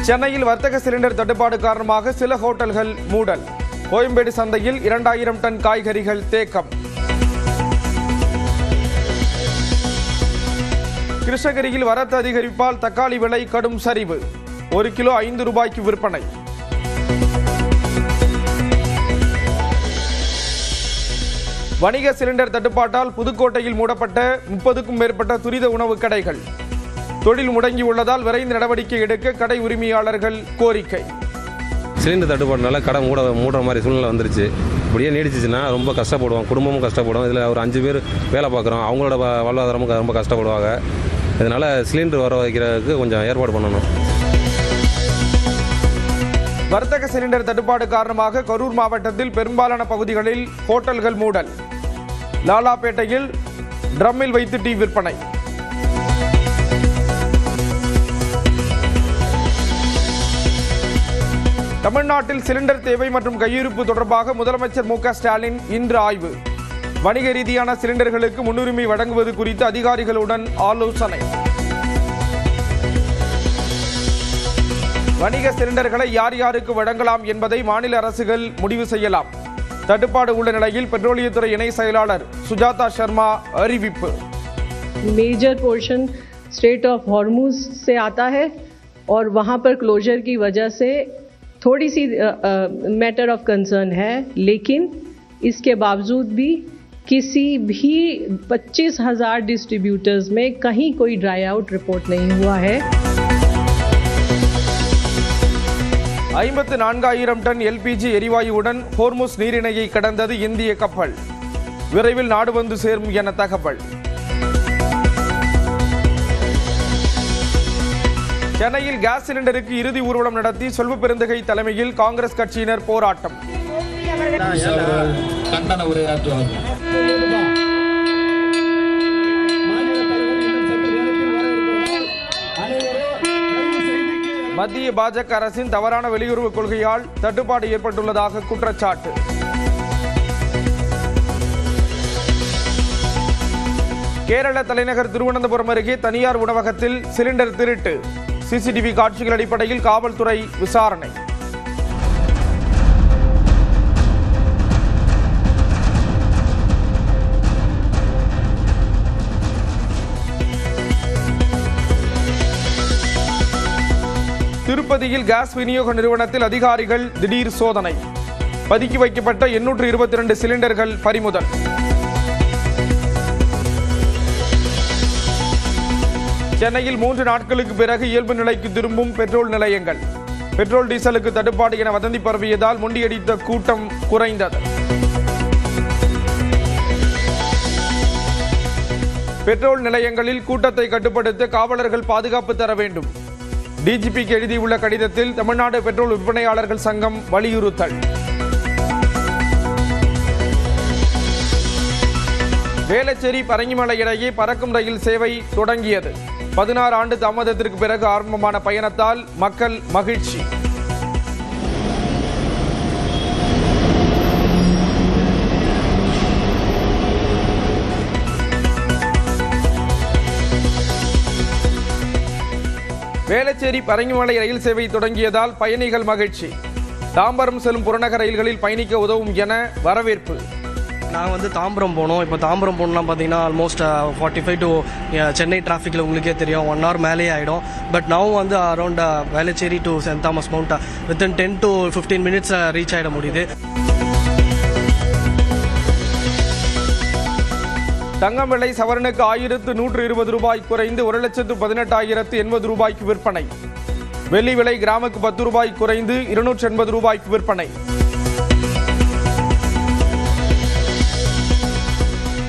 சென்னையில் வர்த்தக சிலிண்டர் தட்டுப்பாடு காரணமாக சில ஹோட்டல்கள் மூடல். கோயம்பேடு சந்தையில் 2000 டன் காய்கறிகள் தேக்கம். கிருஷ்ணகிரியில் வரத்து அதிகரிப்பால் தக்காளி விலை கடும் சரிவு. 1 கிலோ 5 ரூபாய்க்கு விற்பனை. வணிக சிலிண்டர் தட்டுப்பாட்டால் புதுக்கோட்டையில் மூடப்பட்ட 30க்கும் மேற்பட்ட துரித உணவு கடைகள். தொழில் முடங்கியுள்ளதால் விரைந்து நடவடிக்கை எடுக்க கடை உரிமையாளர்கள் கோரிக்கை. சிலிண்டர் தட்டுப்பாடுனால கடை மூடுற மாதிரி சூழ்நிலை வந்துருச்சு. இப்படியே நீடிச்சிச்சுன்னா ரொம்ப கஷ்டப்படுவோம், குடும்பமும் கஷ்டப்படும். இதில் ஒரு 5 பேர் வேலை பார்க்குறோம், அவங்களோட வாழ்வாதாரமும் ரொம்ப கஷ்டப்படுவாங்க. இதனால் சிலிண்டர் வர வைக்கிறதுக்கு கொஞ்சம் ஏற்பாடு பண்ணணும். வர்த்தக சிலிண்டர் தட்டுப்பாடு காரணமாக கரூர் மாவட்டத்தில் பெரும்பாலான பகுதிகளில் ஹோட்டல்கள் மூடல். லாலாப்பேட்டையில் ட்ரம்மில் வைத்து டீ விற்பனை. தமிழ்நாட்டில் சிலிண்டர் தேவை மற்றும் கையிருப்பு தொடர்பாக முதலமைச்சர் மு க ஸ்டாலின் இன்று ஆய்வு. வணிக ரீதியான சிலிண்டர்களுக்கு முன்னுரிமை வழங்குவது குறித்து அதிகாரிகளுடன் ஆலோசனை. வணிக சிலிண்டர்களை யார் யாருக்கு வழங்கலாம் என்பதை மாநில அரசுகள் முடிவு செய்யலாம். தட்டுப்பாடு உள்ள நிலையில் பெட்ரோலியத்துறை இணை செயலாளர் சுஜாதா சர்மா அறிவிப்பு. Major portion strait of Hormuz से आता है और वहाँ पर क्लोजर की वजह से थोड़ी सी मैटर ऑफ कंसर्न है, लेकिन इसके बावजूद भी किसी भी 25,000 डिस्ट्रीब्यूटर्स में कहीं कोई ड्राई आउट रिपोर्ट नहीं हुआ है. 54,000 டன் எல்பிஜி எரிவாயுவுடன் ஹோர்முஸ் நீரிணையை கடந்தது இந்திய கப்பல். விரைவில் நாடு வந்து சேரும் என தகவல். சென்னையில் கேஸ் சிலிண்டருக்கு இறுதி ஊர்வலம் நடத்தி செல்வ பெருந்தகை தலைமையில் காங்கிரஸ் கட்சியினர் போராட்டம். மத்திய பாஜக அரசின் தவறான வெளியுறவு கொள்கையால் தட்டுப்பாடு ஏற்பட்டுள்ளதாக குற்றச்சாட்டு. கேரள தலைநகர் திருவனந்தபுரம் அருகே தனியார் உணவகத்தில் சிலிண்டர் திருட்டு. சிசிடிவி காட்சிகள் அடிப்படையில் காவல்துறை விசாரணை. திருப்பதியில் கேஸ் விநியோக நிறுவனத்தில் அதிகாரிகள் திடீர் சோதனை. பதுக்கி வைக்கப்பட்ட 822 சிலிண்டர்கள் பறிமுதல். சென்னையில் 3 நாட்களுக்கு பிறகு இயல்பு நிலைக்கு திரும்பும் பெட்ரோல் நிலையங்கள். பெட்ரோல் டீசலுக்கு தட்டுப்பாடு என வதந்தி பரவியதால் முண்டியடித்த கூட்டம் குறைந்தது. பெட்ரோல் நிலையங்களில் கூட்டத்தை கட்டுப்படுத்த காவலர்கள் பாதுகாப்பு தர வேண்டும். டிஜிபிக்கு எழுதியுள்ள கடிதத்தில் தமிழ்நாடு பெட்ரோல் விற்பனையாளர்கள் சங்கம் வலியுறுத்தல். வேளச்சேரி பரங்கிமலை இடையே பறக்கும் ரயில் சேவை தொடங்கியது. 16 ஆண்டு தாமதத்திற்கு பிறகு ஆரம்பமான பயணத்தால் மக்கள் மகிழ்ச்சி. வேளச்சேரி பரங்கிமலை ரயில் சேவை தொடங்கியதால் பயணிகள் மகிழ்ச்சி. தாம்பரம் செல்லும் புறநகர் ரயில்களில் பயணிக்க உதவும் என வரவேற்பு. நாங்கள் தாம்பரம் போனோம். இப்போ தாம்பரம் போகணும்னா பார்த்தீங்கன்னா ஆல்மோஸ்ட் 45 டு சென்னை டிராஃபிக்கில் உங்களுக்கே தெரியும் 1 hour மேலே ஆகிடும். பட் நான் around Velachery to Saint Thomas Mount within 10 to 15 minutes reach ஆகிட முடியுது. தங்கம் விலை சவரனுக்கு 1120 ரூபாய் குறைந்து 1,18,080 ரூபாய்க்கு விற்பனை. வெள்ளி விலை கிராமுக்கு 10 ரூபாய் குறைந்து 280 ரூபாய்க்கு விற்பனை.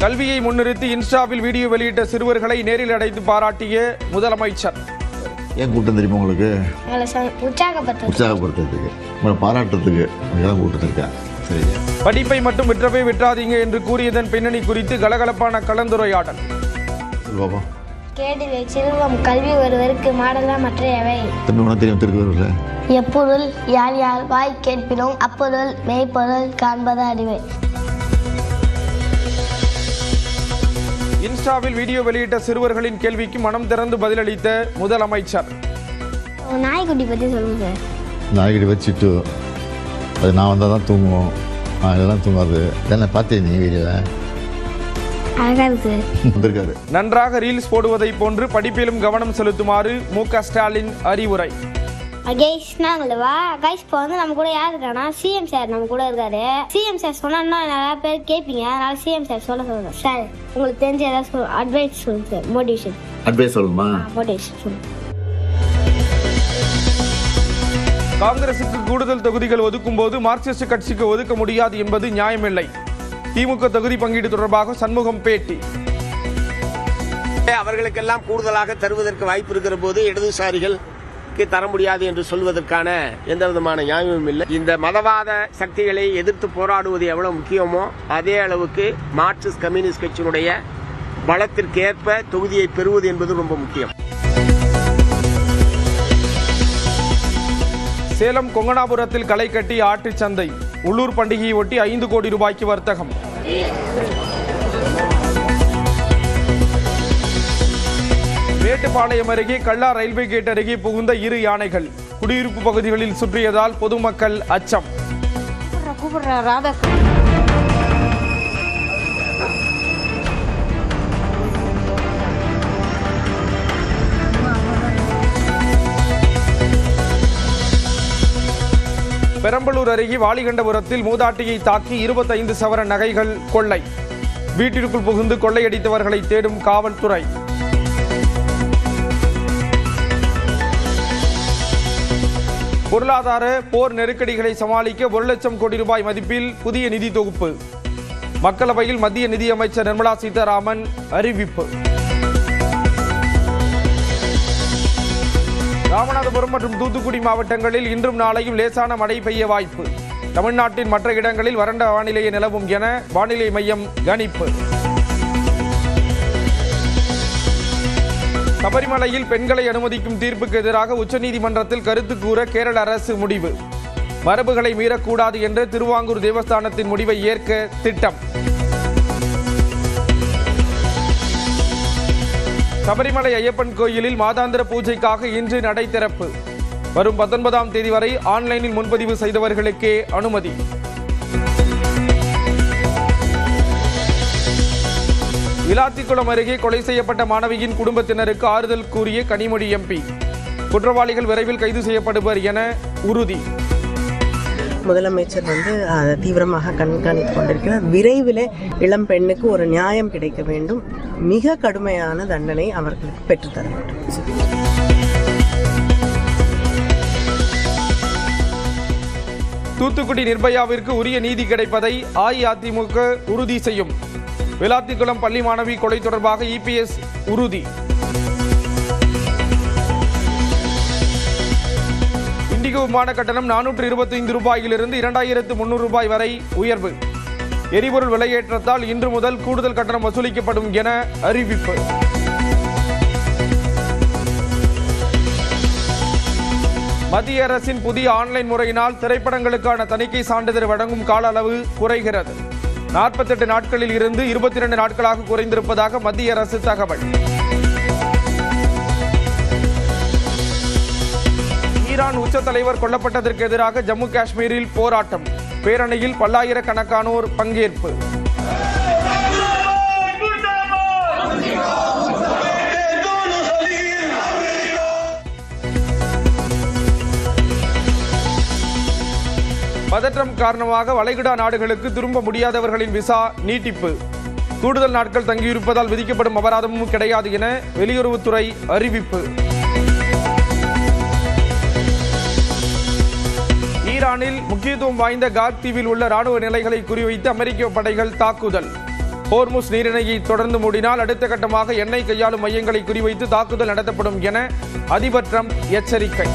கல்வியை முன்னிறுத்தி இன்ஸ்டாவில் வீடியோ வெளியிட்ட சிறுவர்களை நேரில் அடைத்து பாராட்டிய முதலமைச்சர். ஏன் கூட்டம் தெரியுமா உங்களுக்கு? உற்சாகப்படுத்துறதுக்கு, உங்களை பாராட்டுறதுக்கு கூட்டத்திருக்கேன். சரி, படிப்பை மட்டும் விற்றவே விற்றாதீங்க என்று கூறியதன் பின்னணி குறித்து கலகலப்பான கலந்துரையாடல். கேடிலே செல்வம் கல்வி ஒருவருக்கு மாடலா மற்றையவை. தெரியும் திருக்குறள்ல எப்பொருள் யார் யார் வாய் கேட்பினும் அப்பொருள் மெய்ப்பொருள் காண்பது அறிவை. இன்ஸ்டாவில் வீடியோ வெளியிட்ட சிறுவர்களின் கேள்விக்கு மனம் திறந்து பதிலளித்த முதலமைச்சர். நாய்க்குட்டி பற்றி சொல்லுங்க சார். நாய்க்குட்டி வச்சுட்டு அது நான் வந்தால் தான் தூங்குவோம், இதெல்லாம் தூங்காது. இதெல்லாம் பார்த்தேன் நீ வீடியோவில் அழகாக இருக்கு சார். வந்திருக்காரு. நன்றாக ரீல்ஸ் போடுவதை போன்று படிப்பிலும் கவனம் செலுத்துமாறு மு.க. ஸ்டாலின் அறிவுரை. கைஸ் நாங்களவா கைஸ் இப்போ வந்து நம்ம கூட யார் இருக்கானா சிஎம் சார் நம்ம கூட இருக்காரு. சிஎம் சார் சொன்னா நிறைய பேர் கேட்பீங்க, அதனால சிஎம் சார் சொல்லுங்க சார். உங்களுக்கு தெரிஞ்ச ஏதாவது அட்வைஸ் சொல்லுங்க சார். மோட்டிவேஷன் அட்வைஸ் சொல்லணுமா? மோட்டிவேஷன் சொல்லுங்க. காங்கிரசுக்கு கூடுதல் தொகுதிகள் ஒதுக்கும் போது மார்க்சிஸ்ட் கட்சிக்கு ஒதுக்க முடியாது என்பது நியாயமில்லை. திமுக தொகுதி பங்கீடு தொடர்பாக சண்முகம் பேட்டி. அவர்களுக்கெல்லாம் கூடுதலாக தருவதற்கு வாய்ப்பு இருக்கிற போது இடதுசாரிகளுக்கு தர முடியாது என்று சொல்வதற்கான எந்த விதமான நியாயமும் இல்லை. இந்த மதவாத சக்திகளை எதிர்த்து போராடுவது எவ்வளவு முக்கியமோ அதே அளவுக்கு மார்க்சிஸ்ட் கம்யூனிஸ்ட் கட்சியினுடைய பலத்திற்கேற்ப தொகுதியை பெறுவது என்பது ரொம்ப முக்கியம். சேலம் கொங்கனாபுரத்தில் களை கட்டி ஆட்டுச் சந்தை. உள்ளூர் பண்டிகையை ஒட்டி 5 கோடி ரூபாய்க்கு வர்த்தகம். மேட்டுப்பாளையம் அருகே கல்லா ரயில்வே கேட் அருகே புகுந்த 2 யானைகள். குடியிருப்பு பகுதிகளில் சுற்றியதால் பொதுமக்கள் அச்சம். பெரம்பலூர் அருகே வாலிகண்டபுரத்தில் மூதாட்டியை தாக்கி 25 சவரன் நகைகள் கொள்ளை. வீட்டிற்குள் புகுந்து கொள்ளையடித்தவர்களை தேடும் காவல்துறை. பொருளாதார போர் நெருக்கடிகளை சமாளிக்க 1 லட்சம் கோடி ரூபாய் மதிப்பில் புதிய நிதி தொகுப்பு. மக்களவையில் மத்திய நிதியமைச்சர் நிர்மலா சீதாராமன் அறிவிப்பு. ராமநாதபுரம் மற்றும் தூத்துக்குடி மாவட்டங்களில் இன்றும் நாளையும் லேசான மழை பெய்ய வாய்ப்பு. தமிழ்நாட்டின் மற்ற இடங்களில் வறண்ட வானிலையை நிலவும் என வானிலை மையம் கணிப்பு. சபரிமலையில் பெண்களை அனுமதிக்கும் தீர்ப்புக்கு எதிராக உச்சநீதிமன்றத்தில் கருத்து கூற கேரள அரசு முடிவு. மரபுகளை மீறக்கூடாது என்ற திருவாங்கூர் தேவஸ்தானத்தின் முடிவை ஏற்க திட்டம். சபரிமலை ஐயப்பன் கோயிலில் மாதாந்திர பூஜைக்காக இன்று நடை திறப்பு. வரும் 19ஆம் தேதி வரை ஆன்லைனில் முன்பதிவு செய்தவர்களுக்கே அனுமதி. விளாத்திக்குளம் அருகே கொலை செய்யப்பட்ட மாணவியின் குடும்பத்தினருக்கு ஆறுதல் கூறிய கனிமொழி எம்பி. குற்றவாளிகள் விரைவில் கைது செய்யப்படுவர் என உறுதி. முதலமைச்சர் அதை தீவிரமாக கண்காணித்துக் கொண்டிருக்கிறார். விரைவில் இளம் பெண்ணுக்கு ஒரு நியாயம் கிடைக்க வேண்டும். மிக கடுமையான தண்டனை அவர்களுக்கு பெற்றுத்தர வேண்டும். தூத்துக்குடி நிர்பயாவிற்கு உரிய நீதி கிடைப்பதை அஇஅதிமுக உறுதி செய்யும். விளாத்திக்குளம் பள்ளி மாணவி கொலை தொடர்பாக இபிஎஸ் உறுதி. இண்டிகோ விமான கட்டணம் 425 ரூபாயிலிருந்து 2300 ரூபாய் வரை உயர்வு. எரிபொருள் விலையேற்றத்தால் இன்று முதல் கூடுதல் கட்டணம் வசூலிக்கப்படும் என அறிவிப்பு. மத்திய அரசின் புதிய ஆன்லைன் முறையினால் திரைப்படங்களுக்கான தணிக்கை சான்றிதழ் வழங்கும் கால அளவு குறைகிறது. 48 நாட்களில் இருந்து 22 நாட்களாக குறைந்திருப்பதாக மத்திய அரசு தகவல். ஈரான் உச்ச தலைவர் கொல்லப்பட்டதற்கு எதிராக ஜம்மு காஷ்மீரில் போராட்டம். பேரணியில் பல்லாயிரக்கணக்கானோர் பங்கேற்பு. பதற்றம் காரணமாக வளைகுடா நாடுகளுக்கு திரும்ப முடியாதவர்களின் விசா நீட்டிப்பு. கூடுதல் நாட்கள் தங்கியிருப்பதால் விதிக்கப்படும் அபராதமும் கிடையாது என வெளியுறவுத்துறை அறிவிப்பு. ஈரானில் முக்கியத்துவம் வாய்ந்த காக் தீவில் உள்ள ராணுவ நிலைகளை குறிவைத்து அமெரிக்க படைகள் தாக்குதல். ஹோர்முஸ் நீரிணையை தொடர்ந்து மூடினால் அடுத்த கட்டமாக எண்ணெய் கையாளும் மையங்களை குறிவைத்து தாக்குதல் நடத்தப்படும் என அதிபர் ட்ரம்ப் எச்சரிக்கை.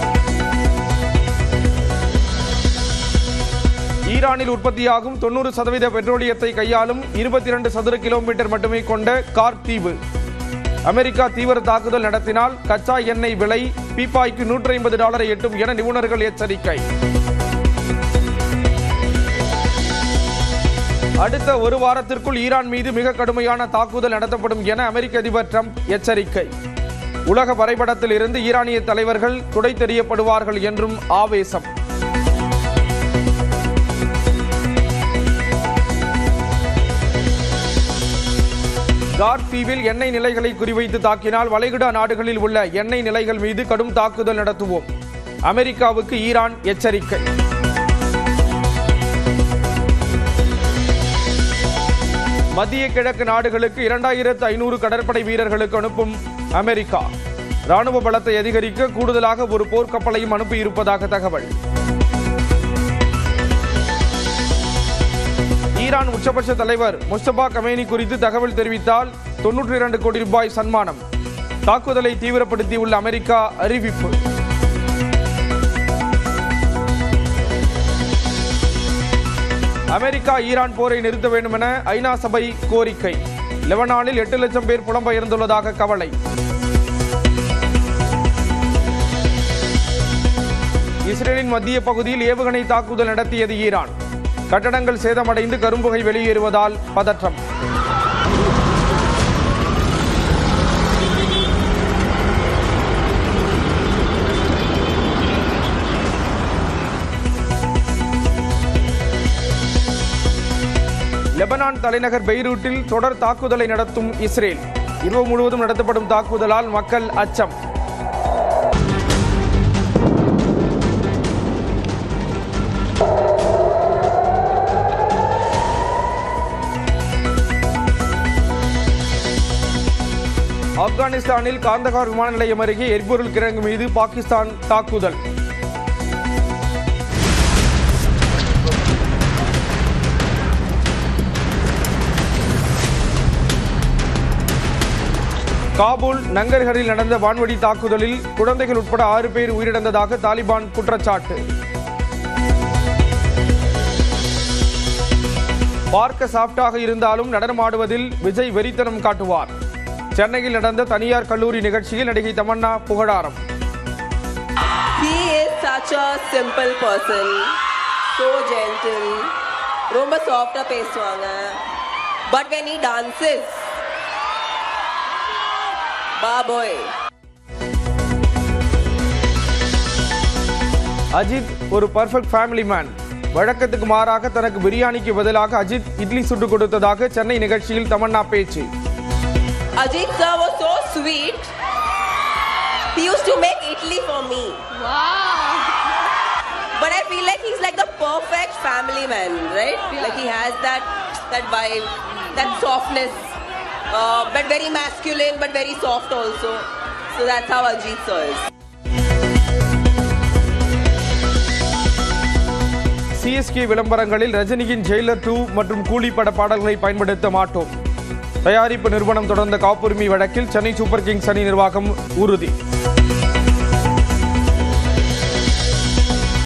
ஈரானில் உற்பத்தியாகும் 90% பெட்ரோலியத்தை கையாளும் 22 சதுர கிலோமீட்டர் மட்டுமே கொண்ட கார்க் தீவு. அமெரிக்கா தீவிர தாக்குதல் நடத்தினால் கச்சா எண்ணெய் விலை பீப்பாய்க்கு $150 எட்டும் என நிபுணர்கள் எச்சரிக்கை. அடுத்த ஒரு வாரத்திற்குள் ஈரான் மீது மிக கடுமையான தாக்குதல் நடத்தப்படும் என அமெரிக்க அதிபர் ட்ரம்ப் எச்சரிக்கை. உலக வரைபடத்தில் இருந்து ஈரானிய தலைவர்கள் துடை தெரியப்படுவார்கள் என்றும் ஆவேசம். கார்க் தீவில் எண்ணெய் நிலைகளை குறிவைத்து தாக்கினால் வளைகுடா நாடுகளில் உள்ள எண்ணெய் நிலைகள் மீது கடும் தாக்குதல் நடத்துவோம். அமெரிக்காவுக்கு ஈரான் எச்சரிக்கை. மத்திய கிழக்கு நாடுகளுக்கு 2500 கடற்படை வீரர்களுக்கு அனுப்பும் அமெரிக்கா. ராணுவ பலத்தை அதிகரிக்க கூடுதலாக ஒரு போர்க்கப்பலையும் அனுப்பியிருப்பதாக தகவல். ஈரான் உச்சபட்ச தலைவர் முஸ்தபா கமேனி குறித்து தகவல் தெரிவித்தால் 92 கோடி ரூபாய் சன்மானம். தாக்குதலை தீவிரப்படுத்தியுள்ள அமெரிக்கா அறிவிப்பு. அமெரிக்கா ஈரான் போரை நிறுத்த வேண்டும் என ஐநா சபை கோரிக்கை. லெபனானில் 8 லட்சம் பேர் புலம்பெயர்ந்துள்ளதாக கவலை. இஸ்ரேலின் மத்திய பகுதியில் ஏவுகணை தாக்குதல் நடத்தியது ஈரான். கட்டடங்கள் சேதமடைந்து கரும்புகை வெளியேறுவதால் பதற்றம். லெபனான் தலைநகர் பெய்ரூட்டில் தொடர் தாக்குதலை நடத்தும் இஸ்ரேல். இரவு முழுவதும் நடத்தப்படும் தாக்குதலால் மக்கள் அச்சம். ஆப்கானிஸ்தானில் காந்தகார் விமான நிலையம் அருகே எரிபொருள் கிடங்கு மீது பாகிஸ்தான் தாக்குதல். காபூல் நங்கர்ஹரில் நடந்த வான்வெடி தாக்குதலில் குழந்தைகள் உட்பட 6 பேர் உயிரிழந்ததாக தாலிபான் குற்றச்சாட்டு. பார்க்க சாஃப்டாக இருந்தாலும் நடனமாடுவதில் விஜய் வெறித்தனம் காட்டுவார். சென்னையில் நடந்த தனியார் கல்லூரி நிகழ்ச்சியில் நடிகை தமன்னா புகழாரம். He is such a simple person, so gentle, ரொம்ப சாஃப்டா பேசுவாங்க. But when he dances, baboy. Ajith ஒரு பர்ஃபெக்ட் ஃபேமிலி மேன். வழக்கத்துக்கு மாறாக தனக்கு பிரியாணிக்கு பதிலாக அஜித் இட்லி சுட்டு கொடுத்ததாக சென்னை நிகழ்ச்சியில் தமன்னா பேச்சு. Ajit sir was so sweet. He used to make idli for me. Wow. But I feel like he's like the perfect family man, right? Yeah. Like he has that vibe, that softness, but very masculine, but very soft also. So that's how Ajit sir is. CSK விளம்பரங்களில் ரஜினியின் Jailer 2 மற்றும் கூலி பட பாடல்களை பயன்படுத்த மாட்டோம். தயாரிப்பு நிறுவனம் தொடர்ந்த காப்புரிமை வழக்கில் சென்னை சூப்பர் கிங்ஸ் அணி நிர்வாகம் உறுதி.